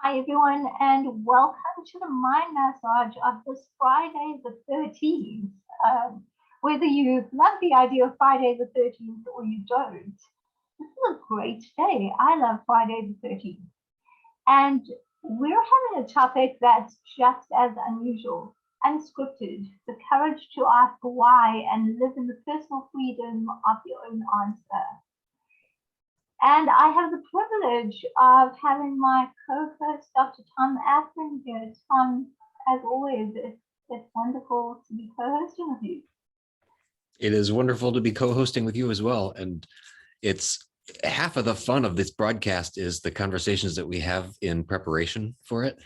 Hi, everyone, and welcome to the mind massage of this Friday the 13th. Whether you love the idea of Friday the 13th or you don't, this is a great day. I love Friday the 13th. And we're having a topic that's just as unusual, unscripted, the courage to ask why and live in the personal freedom of your own answer. And I have the privilege of having my co-host, Dr. Tom Ackman here. Tom, as always, it's wonderful to be co-hosting with you. It is wonderful to be co-hosting with you as well. And it's half of the fun of this broadcast is the conversations that we have in preparation for it.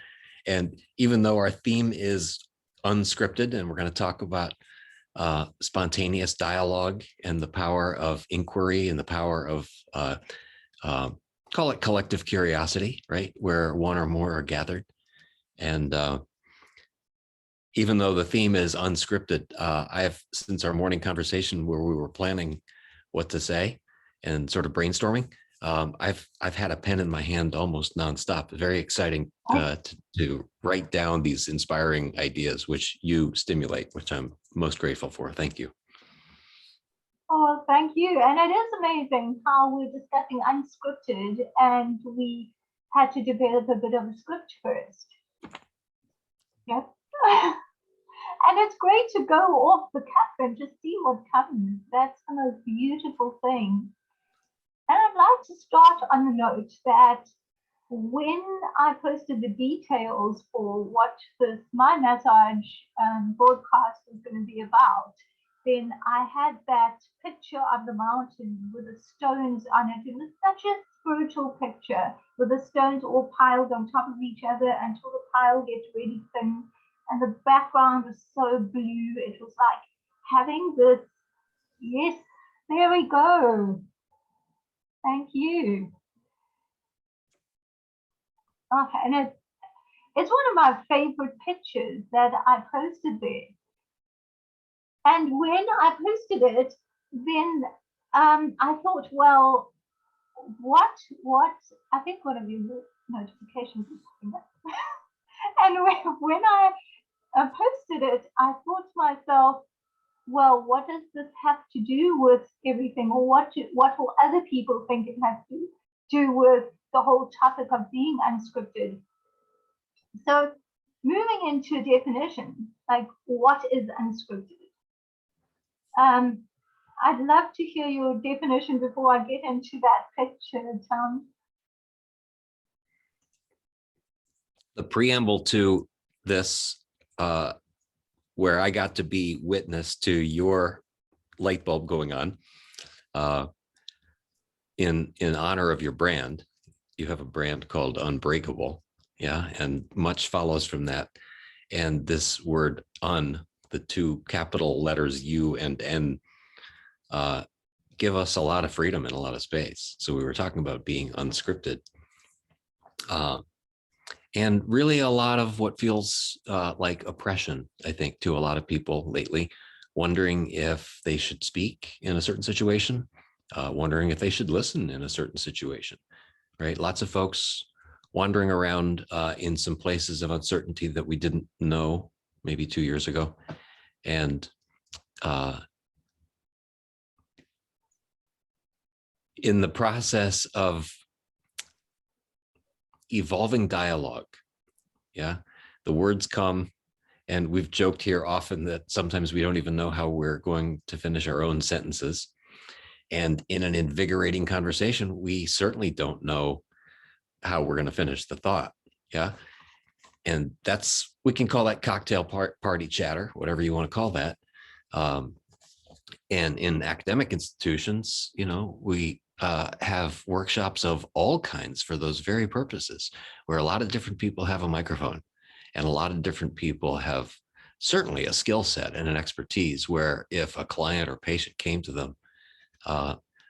And even though our theme is unscripted, and we're going to talk about spontaneous dialogue and the power of inquiry and the power of call it collective curiosity, right? Where one or more are gathered. And even though the theme is unscripted, I have, since our morning conversation where we were planning what to say and sort of brainstorming, I've had a pen in my hand almost nonstop. Very exciting to write down these inspiring ideas, which you stimulate, which I'm most grateful for. Thank you. Oh, thank you. And it is amazing how we're discussing unscripted and we had to develop a bit of a script first. Yep. And it's great to go off the cuff and just see what comes. That's the most beautiful thing. And I'd like to start on the note that when I posted the details for what this My Massage broadcast was going to be about, then I had that picture of the mountain with the stones on it. It was such a spiritual picture with the stones all piled on top of each other until the pile gets really thin. And the background was so blue. It was like having this, yes, there we go. Thank you. Okay, and it's one of my favorite pictures that I posted there. And when I posted it, then I thought, well, what, I think one of your notifications is coming up. And when I posted it, I thought to myself, well, what does this have to do with everything? Or what will other people think it has to do with the whole topic of being unscripted? So moving into definition, like what is unscripted? I'd love to hear your definition before I get into that picture, Tom. The preamble to this, where I got to be witness to your light bulb going on, in honor of your brand. You have a brand called Unbreakable, yeah, and much follows from that. And this word the two capital letters U and N, give us a lot of freedom and a lot of space. So we were talking about being unscripted. And really a lot of what feels like oppression, I think, to a lot of people lately, wondering if they should speak in a certain situation, wondering if they should listen in a certain situation, right? Lots of folks wandering around in some places of uncertainty that we didn't know maybe 2 years ago. And in the process of evolving dialogue, yeah, the words come, and we've joked here often that sometimes we don't even know how we're going to finish our own sentences. And in an invigorating conversation, we certainly don't know how we're going to finish the thought, yeah. And we can call that cocktail party chatter, whatever you want to call that. And in academic institutions, we have workshops of all kinds for those very purposes, where a lot of different people have a microphone and a lot of different people have certainly a skill set and an expertise, where if a client or patient came to them,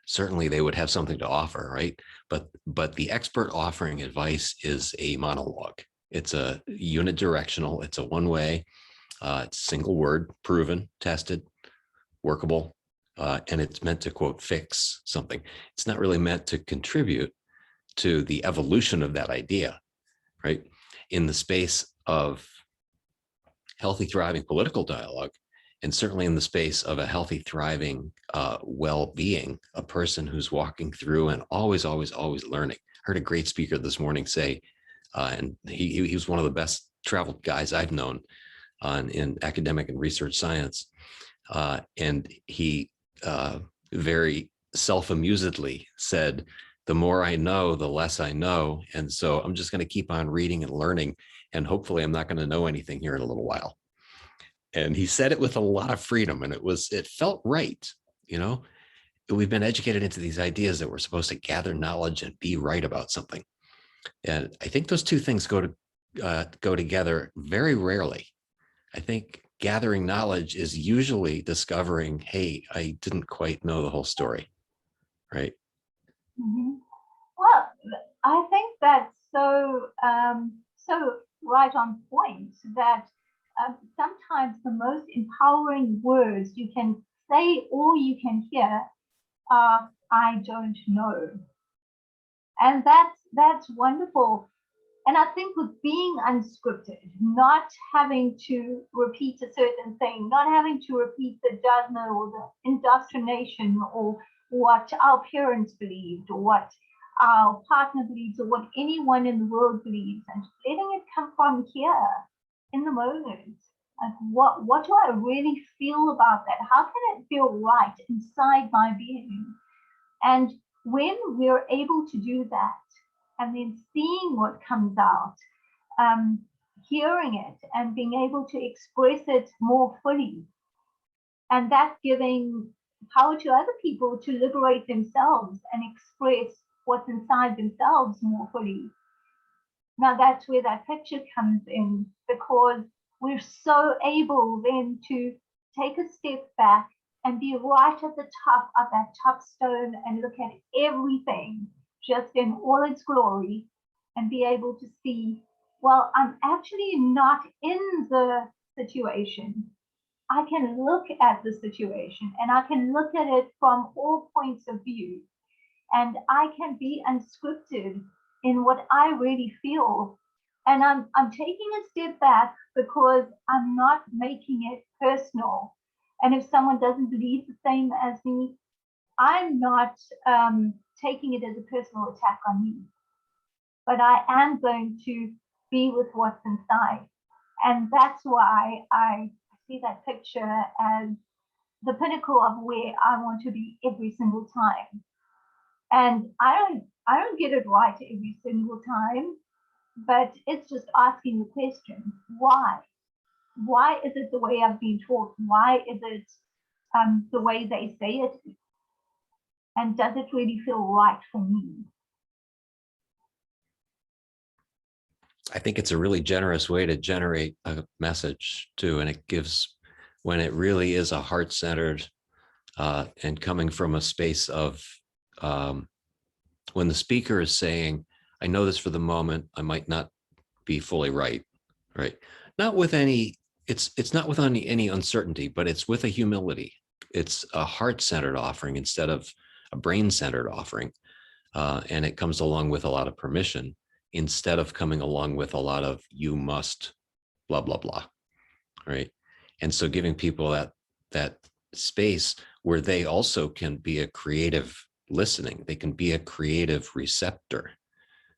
certainly they would have something to offer, right? But the expert offering advice is a monologue. It's a unidirectional, it's a one-way, it's a single word, proven, tested, workable, and it's meant to, quote, fix something. It's not really meant to contribute to the evolution of that idea, right? In the space of healthy, thriving political dialogue, and certainly in the space of a healthy, thriving well-being, a person who's walking through and always, always, always learning. Heard a great speaker this morning say, and he was one of the best traveled guys I've known in academic and research science. And he very self-amusedly said, the more I know, the less I know. And so I'm just going to keep on reading and learning. And hopefully I'm not going to know anything here in a little while. And he said it with a lot of freedom, and it felt right. You know, we've been educated into these ideas that we're supposed to gather knowledge and be right about something. And I think those two things go together very rarely. I think gathering knowledge is usually discovering, hey, I didn't quite know the whole story, right? Mm-hmm. Well, I think that's so right on point that sometimes the most empowering words you can say or you can hear are "I don't know," and that's wonderful. And I think with being unscripted, not having to repeat a certain thing, not having to repeat the dogma or the indoctrination or what our parents believed or what our partner believes or what anyone in the world believes, and letting it come from here in the moment. Like what do I really feel about that? How can it feel right inside my being? And when we're able to do that, and then seeing what comes out, hearing it and being able to express it more fully, and that giving power to other people to liberate themselves and express what's inside themselves more fully. Now that's where that picture comes in, because we're so able then to take a step back and be right at the top of that top stone and look at everything just in all its glory and be able to see, well, I'm actually not in the situation. I can look at the situation and I can look at it from all points of view, and I can be unscripted in what I really feel. And I'm taking a step back because I'm not making it personal. And if someone doesn't believe the same as me, I'm not taking it as a personal attack on me, but I am going to be with what's inside. And that's why I see that picture as the pinnacle of where I want to be every single time. And I don't get it right every single time, but it's just asking the question, why? Why is it the way I've been taught? Why is it the way they say it? And does it really feel right for me? I think it's a really generous way to generate a message too. And it gives, when it really is a heart-centered and coming from a space of when the speaker is saying, I know this for the moment, I might not be fully right, right? Not with any, it's not with any uncertainty, but it's with a humility. It's a heart-centered offering instead of a brain-centered offering. And it comes along with a lot of permission instead of coming along with a lot of you must blah, blah, blah, right? And so giving people that space where they also can be a creative listening, they can be a creative receptor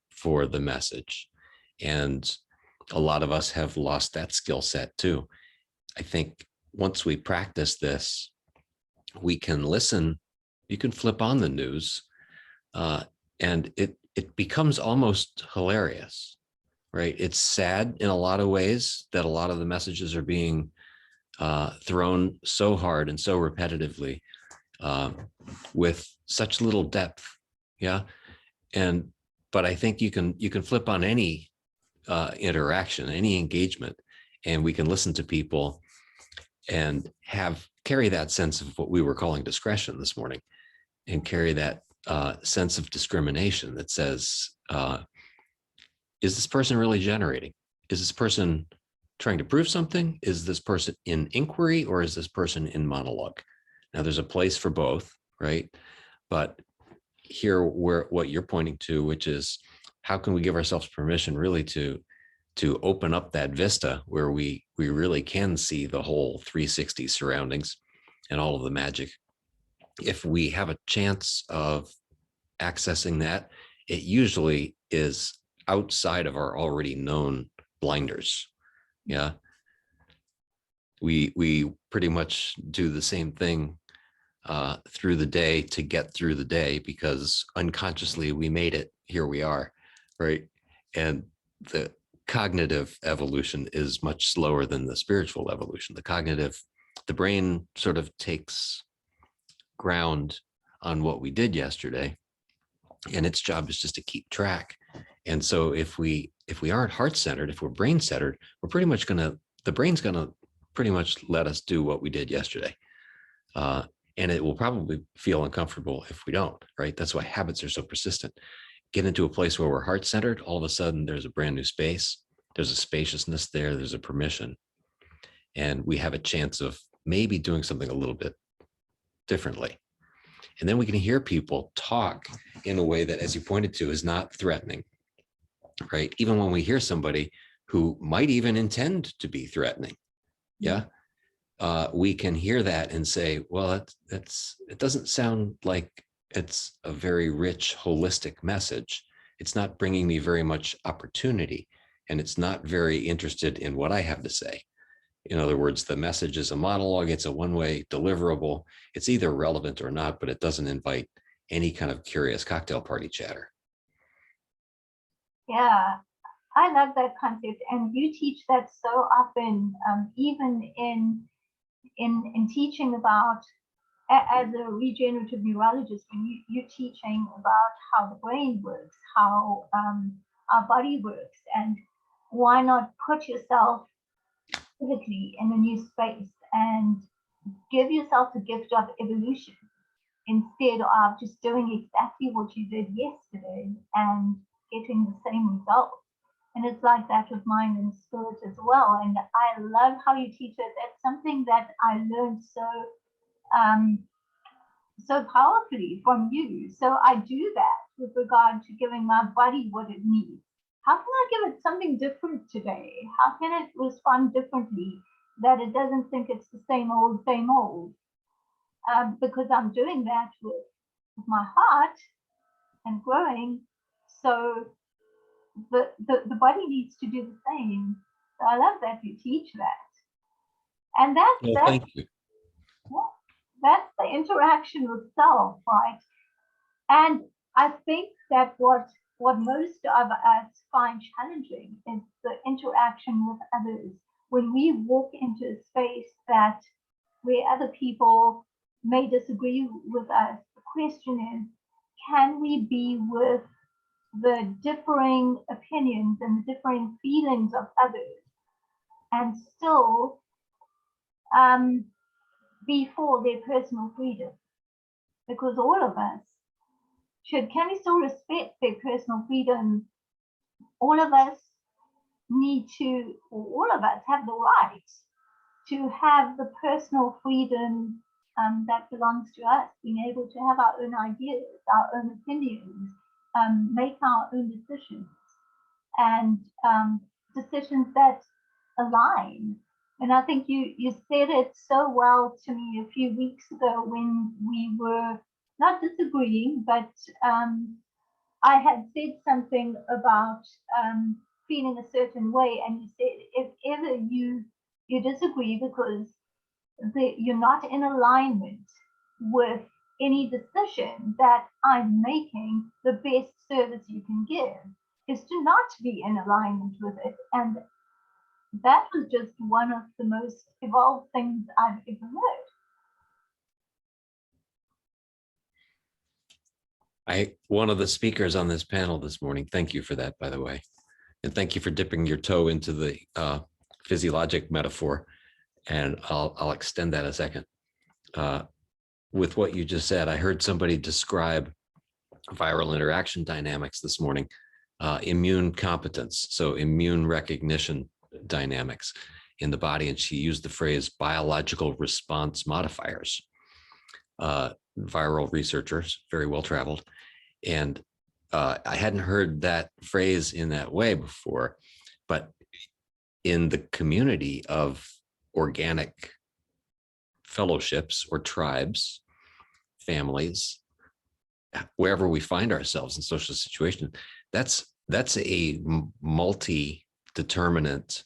for the message. And a lot of us have lost that skill set too. I think once we practice this, we can listen, you can flip on the news, and it becomes almost hilarious, right? It's sad in a lot of ways that a lot of the messages are being thrown so hard and so repetitively with such little depth. Yeah. But I think you can flip on any interaction, any engagement, and we can listen to people and carry that sense of what we were calling discretion this morning, and carry that sense of discrimination that says, is this person really generating? Is this person trying to prove something? Is this person in inquiry, or is this person in monologue? Now there's a place for both, right? But here, what you're pointing to, which is how can we give ourselves permission really to to open up that vista where we really can see the whole 360 surroundings and all of the magic. If we have a chance of accessing that, it usually is outside of our already known blinders. Yeah. We pretty much do the same thing through the day to get through the day, because unconsciously we made it. Here we are, right? And the cognitive evolution is much slower than the spiritual evolution. The brain sort of takes ground on what we did yesterday, and its job is just to keep track. And so if we aren't heart-centered, if we're brain-centered, the brain's gonna pretty much let us do what we did yesterday. And it will probably feel uncomfortable if we don't, right? That's why habits are so persistent. Get into a place where we're heart-centered, all of a sudden there's a brand new space, there's a spaciousness there, there's a permission, and we have a chance of maybe doing something a little bit differently. And then we can hear people talk in a way that, as you pointed to, is not threatening, right? Even when we hear somebody who might even intend to be threatening, yeah, we can hear that and say, well, it doesn't sound like it's a very rich, holistic message. It's not bringing me very much opportunity, and it's not very interested in what I have to say. In other words, the message is a monologue. It's a one-way deliverable. It's either relevant or not, but it doesn't invite any kind of curious cocktail party chatter. Yeah, I love that concept, and you teach that so often, even in teaching about, as a regenerative neurologist, when you're teaching about how the brain works, how our body works, and why not put yourself physically in a new space and give yourself the gift of evolution instead of just doing exactly what you did yesterday and getting the same result. And it's like that with mind and spirit as well. And I love how you teach it. That's something that I learned so powerfully from you. So I do that with regard to giving my body what it needs. How can I give it something different today? How can it respond differently, that it doesn't think it's the same old, because I'm doing that with my heart and growing. So the body needs to do the same. So I love that you teach that. And Thank you. That's the interaction with self, right? And I think that what most of us find challenging is the interaction with others. When we walk into a space where other people may disagree with us, the question is, can we be with the differing opinions and the differing feelings of others and still be for their personal freedom? Because all of us can we still respect their personal freedom? All of us all of us have the right to have the personal freedom that belongs to us, being able to have our own ideas, our own opinions, make our own decisions, and decisions that align. And I think you said it so well to me a few weeks ago when we were not disagreeing, but I had said something about feeling a certain way, and you said, if ever you disagree because you're not in alignment with any decision that I'm making, the best service you can give is to not be in alignment with it. And that was just one of the most evolved things I've ever heard. One of the speakers on this panel this morning, thank you for that, by the way. And thank you for dipping your toe into the physiologic metaphor. And I'll extend that a second. With what you just said, I heard somebody describe viral interaction dynamics this morning, immune competence, so immune recognition dynamics in the body. And she used the phrase biological response modifiers. Viral researchers, very well traveled. And I hadn't heard that phrase in that way before, but in the community of organic fellowships or tribes, families, wherever we find ourselves in social situation, that's a multi-determinant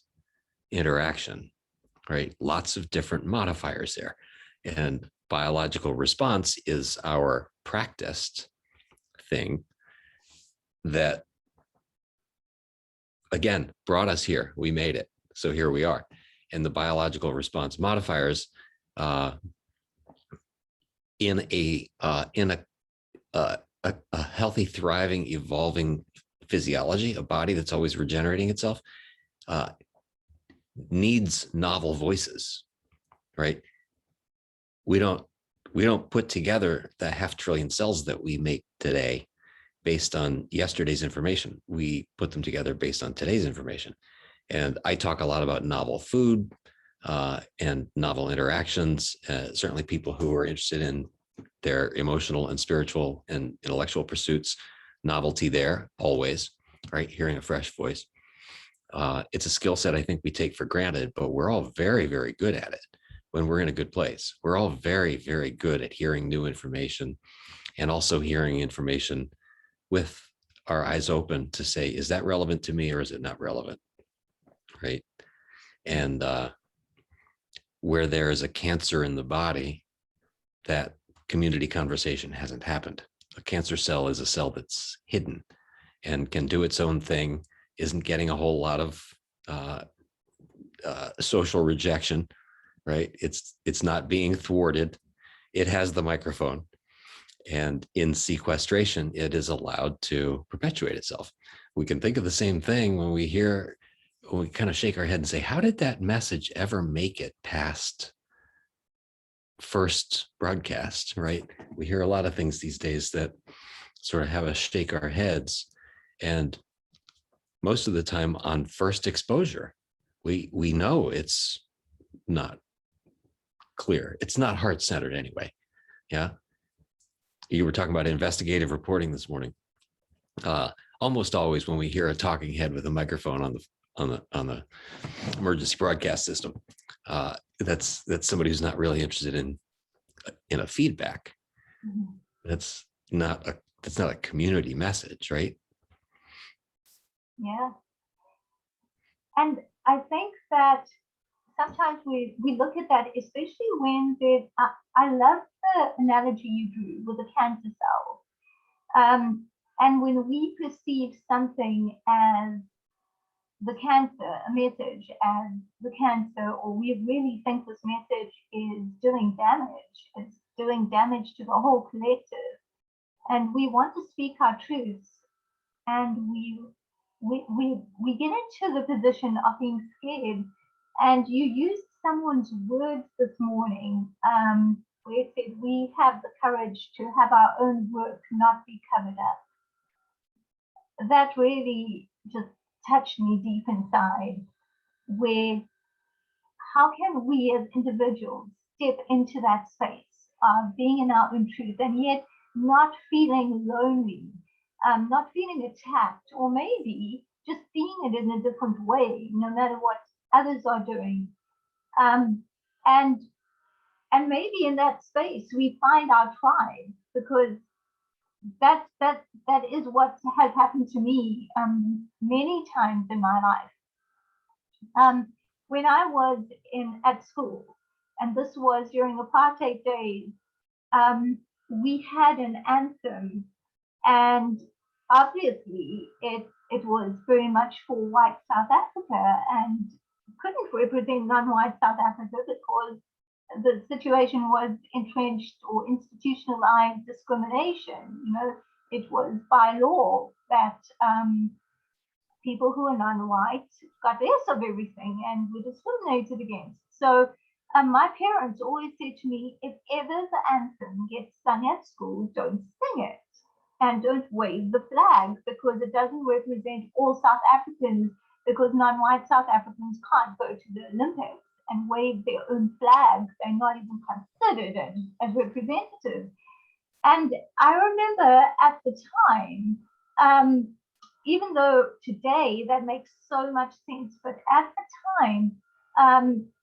interaction, right? Lots of different modifiers there. And biological response is our practiced thing that, again, brought us here. We made it. So here we are. And the biological response modifiers in a healthy, thriving, evolving physiology, a body that's always regenerating itself, needs novel voices, right? We don't put together the 500 billion cells that we make today based on yesterday's information. We put them together based on today's information. And I talk a lot about novel food and novel interactions. Certainly people who are interested in their emotional and spiritual and intellectual pursuits, novelty there always, right? Hearing a fresh voice. It's a skill set I think we take for granted, but we're all very, very good at it when we're in a good place. We're all very, very good at hearing new information and also hearing information with our eyes open to say, is that relevant to me or is it not relevant, right? And where there is a cancer in the body, that community conversation hasn't happened. A cancer cell is a cell that's hidden and can do its own thing, isn't getting a whole lot of social rejection, right? It's not being thwarted. It has the microphone. And in sequestration, it is allowed to perpetuate itself. We can think of the same thing when we kind of shake our head and say, how did that message ever make it past first broadcast, right? We hear a lot of things these days that sort of have us shake our heads. And most of the time on first exposure, we know it's not clear. It's not heart-centered anyway. Yeah. You were talking about investigative reporting this morning. Almost always when we hear a talking head with a microphone on the emergency broadcast system, that's somebody who's not really interested in a feedback. Mm-hmm. That's not a community message, right? Yeah. And I think that sometimes we look at that, especially when there's, I love the analogy you drew with the cancer cell. And when we perceive something as the cancer, a message as the cancer, or we really think this message is doing damage, it's doing damage to the whole collective, and we want to speak our truths, and we get into the position of being scared. And you used someone's words this morning, where it said we have the courage to have our own work not be covered up. That really just touched me deep inside, where how can we as individuals step into that space of being in our own truth and yet not feeling lonely, not feeling attacked, or maybe just seeing it in a different way, no matter what others are doing. And maybe in that space we find our tribe, because that is what has happened to me many times in my life. When I was at school, and this was during apartheid days, we had an anthem, and obviously it was very much for white South Africa and couldn't represent non-white South Africa because the situation was entrenched or institutionalized discrimination. You know, it was by law that people who are non-white got less of everything and were discriminated against. So my parents always said to me, if ever the anthem gets sung at school, don't sing it and don't wave the flag, because it doesn't represent all South Africans, because non-white South Africans can't go to the Olympics and wave their own flags. They're not even considered as representatives. And I remember at the time, even though today that makes so much sense, but at the time,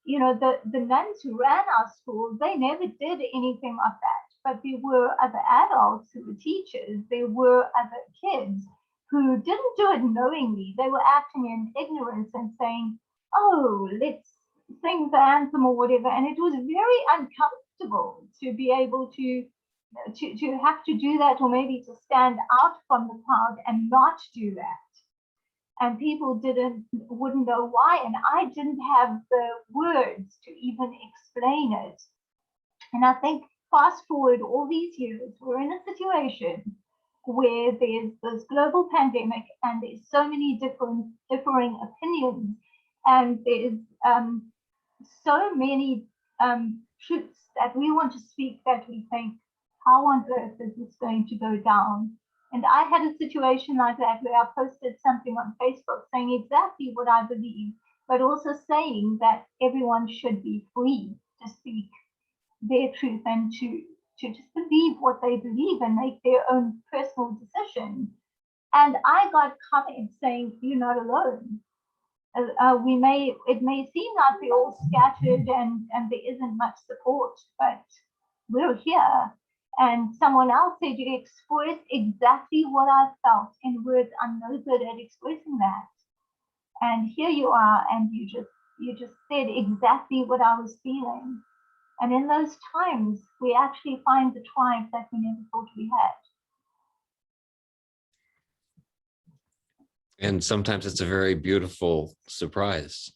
you know, the nuns who ran our school, they never did anything like that. But there were other adults who were teachers, there were other kids who didn't do it knowingly. They were acting in ignorance and saying, oh, let's sing the anthem or whatever. And it was very uncomfortable to be able to have to do that, or maybe to stand out from the crowd and not do that. And people wouldn't know why, and I didn't have the words to even explain it. And I think fast forward all these years, we're in a situation where there's this global pandemic and there's so many differing opinions, and there's so many truths that we want to speak that we think, how on earth is this going to go down? And I had a situation like that where I posted something on Facebook saying exactly what I believe, but also saying that everyone should be free to speak their truth and to just believe what they believe and make their own personal decision. And I got comments saying, you're not alone. It may seem like we're all scattered and there isn't much support, but we're here. And someone else said, you expressed exactly what I felt in words. I'm no good at expressing that. And here you are, and you just said exactly what I was feeling. And in those times, we actually find the triumph that we never thought we had. And sometimes it's a very beautiful surprise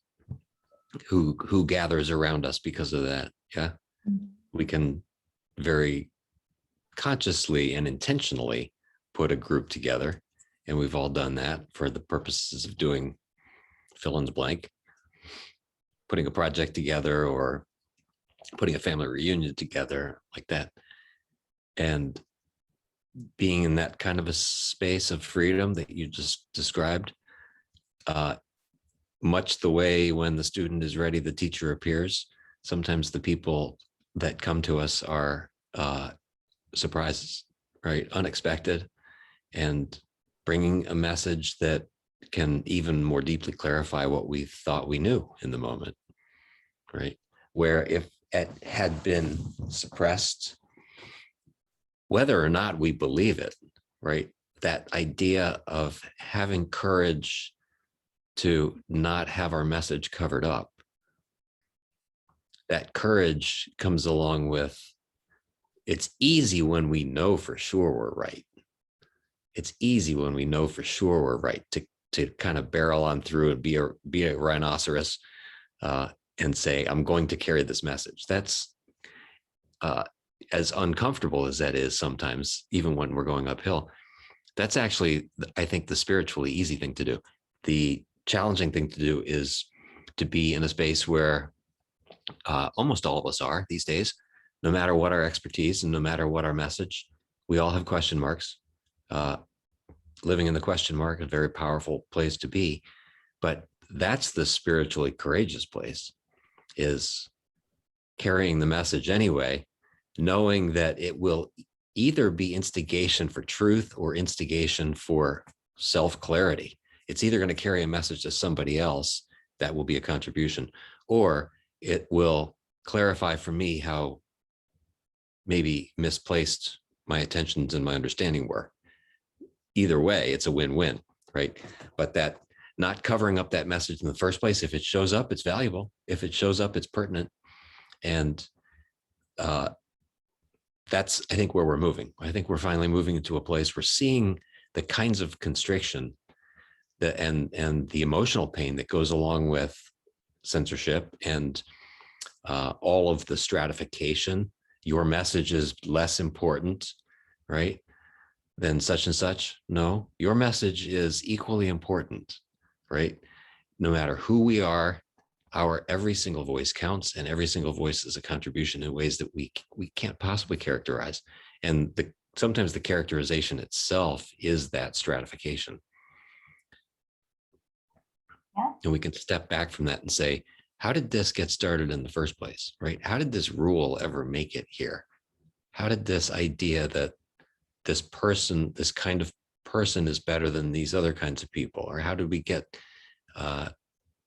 who gathers around us because of that. Yeah. Mm-hmm. We can very consciously and intentionally put a group together, and we've all done that for the purposes of doing fill in the blank, putting a project together or putting a family reunion together like that. And being in that kind of a space of freedom that you just described, much the way when the student is ready, the teacher appears. Sometimes the people that come to us are surprises, right? Unexpected, and bringing a message that can even more deeply clarify what we thought we knew in the moment, right? Where if it had been suppressed, whether or not we believe it, right? That idea of having courage to not have our message covered up, that courage comes along with, it's easy when we know for sure we're right. It's easy when we know for sure we're right to kind of barrel on through and be a rhinoceros and say, I'm going to carry this message. That's as uncomfortable as that is sometimes, even when we're going uphill. That's actually, I think, the spiritually easy thing to do. The challenging thing to do is to be in a space where almost all of us are these days, no matter what our expertise and no matter what our message, we all have question marks. Living in the question mark, a very powerful place to be. But that's the spiritually courageous place, is carrying the message anyway, knowing that it will either be instigation for truth or instigation for self-clarity. It's either going to carry a message to somebody else that will be a contribution, or it will clarify for me how maybe misplaced my attentions and my understanding were. Either way, it's a win-win, right? But that not covering up that message in the first place, if it shows up, it's valuable. If it shows up, it's pertinent. And that's, I think, where we're moving. I think we're finally moving into a place we're seeing the kinds of constriction that and the emotional pain that goes along with censorship and all of the stratification. Your message is less important, right, than such and such. No, your message is equally important, right? No matter who we are, our every single voice counts, and every single voice is a contribution in ways that we can't possibly characterize. And sometimes the characterization itself is that stratification. Yeah. And we can step back from that and say, how did this get started in the first place, right? How did this rule ever make it here? How did this idea that this person, this kind of person is better than these other kinds of people? Or how did we get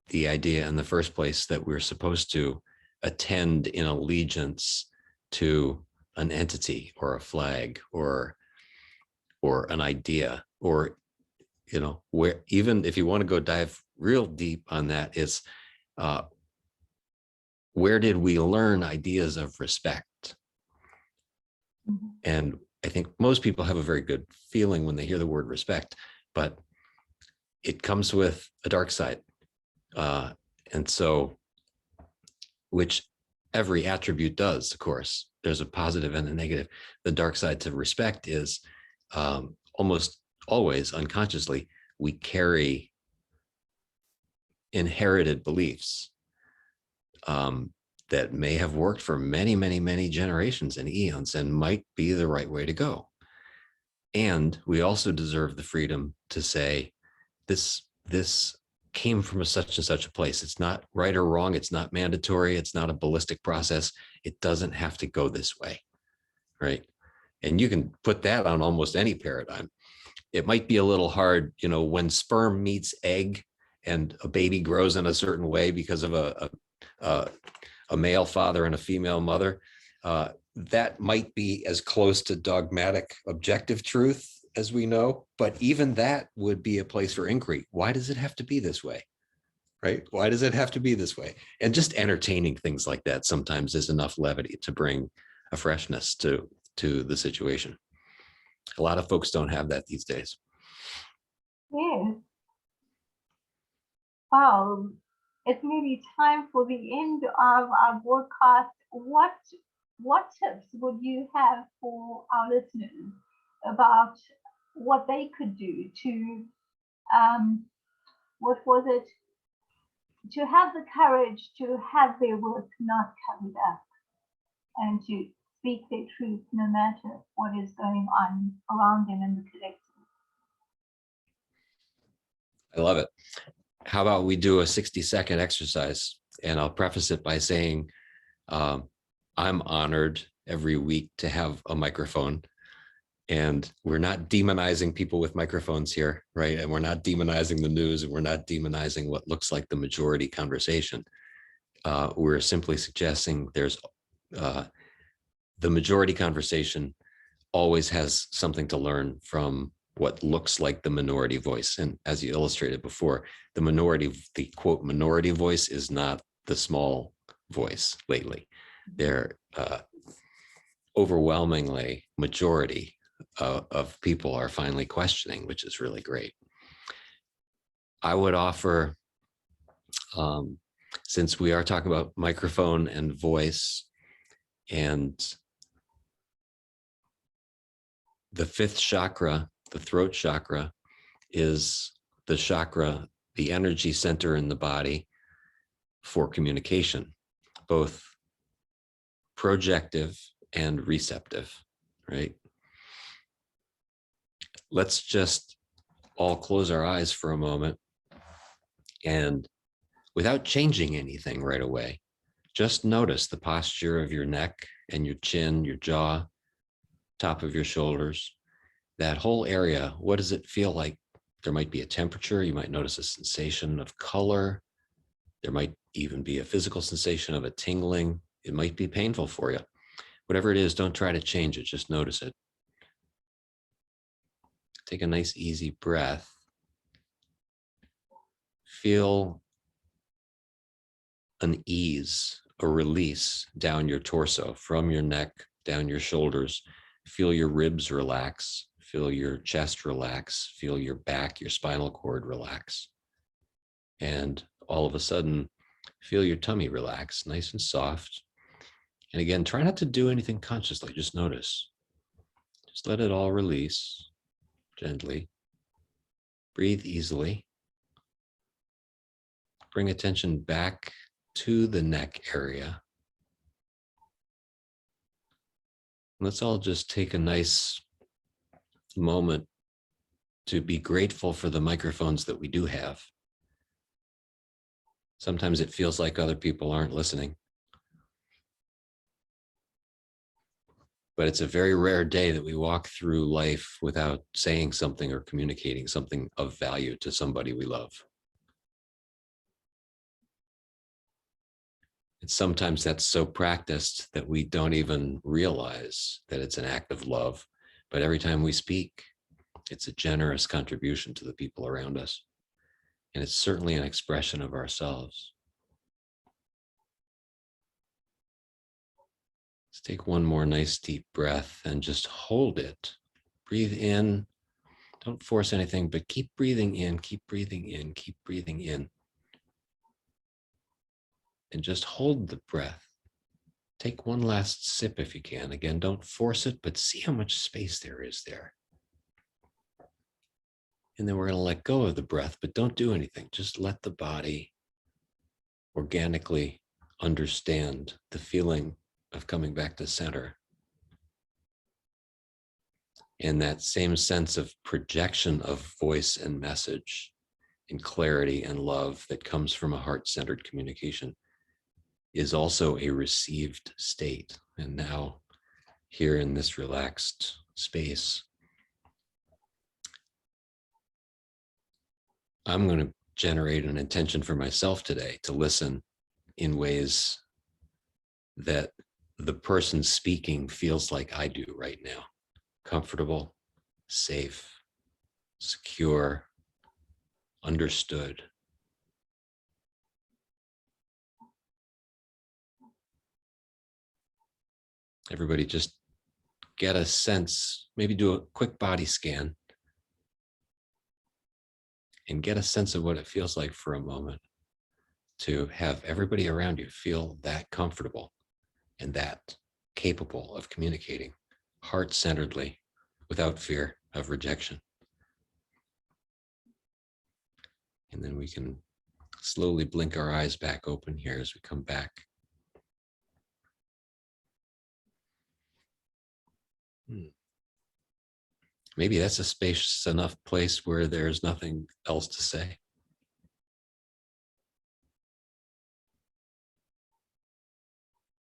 the idea in the first place that we're supposed to attend in allegiance to an entity or a flag or an idea, or, you know, where, even if you want to go dive real deep on that, is where did we learn ideas of respect? Mhm. And I think most people have a very good feeling when they hear the word respect, but it comes with a dark side. And so, which every attribute does, of course, there's a positive and a negative. The dark side to respect is almost always unconsciously, we carry inherited beliefs that may have worked for many, many, many generations and eons and might be the right way to go. And we also deserve the freedom to say, this came from a such and such a place. It's not right or wrong. It's not mandatory. It's not a ballistic process. It doesn't have to go this way, right? And you can put that on almost any paradigm. It might be a little hard, you know, when sperm meets egg and a baby grows in a certain way because of a male father and a female mother. That might be as close to dogmatic objective truth as we know, but even that would be a place for inquiry. Why does it have to be this way? Right? Why does it have to be this way? And just entertaining things like that sometimes is enough levity to bring a freshness to the situation. A lot of folks don't have that these days. Yes. Wow. It's maybe time for the end of our broadcast. What tips would you have for our listeners about what they could do to what was it, to have the courage to have their work not covered up and to speak their truth no matter what is going on around them in the collective? I love it. How about we do a 60-second exercise? And I'll preface it by saying, I'm honored every week to have a microphone, and we're not demonizing people with microphones here, right? And we're not demonizing the news, and we're not demonizing what looks like the majority conversation. We're simply suggesting there's the majority conversation always has something to learn from what looks like the minority voice. And as you illustrated before, the quote minority voice is not the small voice lately. They're overwhelmingly majority of people are finally questioning, which is really great. I would offer, since we are talking about microphone and voice, and the fifth chakra, the throat chakra, is the chakra, the energy center in the body for communication, both projective and receptive, right? Let's just all close our eyes for a moment, and without changing anything right away, just notice the posture of your neck and your chin, your jaw, top of your shoulders, that whole area. What does it feel like? There might be a temperature. You might notice a sensation of color. There might even be a physical sensation of a tingling. It might be painful for you. Whatever it is, don't try to change it. Just notice it. Take a nice, easy breath. Feel an ease, a release down your torso, from your neck, down your shoulders. Feel your ribs relax. Feel your chest relax. Feel your back, your spinal cord relax. And all of a sudden, feel your tummy relax, nice and soft. And again, try not to do anything consciously. Just notice. Just let it all release gently. Breathe easily. Bring attention back to the neck area. Let's all just take a nice moment to be grateful for the microphones that we do have. Sometimes it feels like other people aren't listening. but it's a very rare day that we walk through life without saying something or communicating something of value to somebody we love. And sometimes that's so practiced that we don't even realize that it's an act of love. But every time we speak, it's a generous contribution to the people around us. And it's certainly an expression of ourselves. Let's take one more nice deep breath and just hold it. Breathe in. Don't force anything, but keep breathing in, keep breathing in, keep breathing in. And just hold the breath. Take one last sip if you can. Again, don't force it, but see how much space there is there. And then we're going to let go of the breath, but don't do anything. Just let the body organically understand the feeling of coming back to center. And that same sense of projection of voice and message and clarity and love that comes from a heart-centered communication is also a received state. And now here in this relaxed space, I'm going to generate an intention for myself today to listen in ways that the person speaking feels like I do right now. Comfortable, safe, secure, understood. Everybody just get a sense, maybe do a quick body scan and get a sense of what it feels like for a moment to have everybody around you feel that comfortable and that capable of communicating heart-centeredly without fear of rejection. And then we can slowly blink our eyes back open here as we come back. Maybe that's a spacious enough place where there's nothing else to say.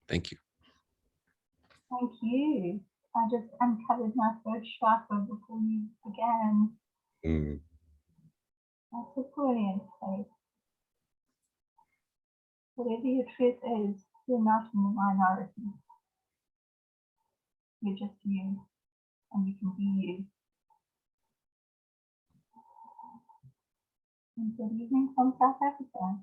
Thank you. Thank you. I just uncovered my third chakra before you began. That's a brilliant place. Whatever your truth is, you're not in the minority. You're just you, and you can be you. And good evening from South Africa.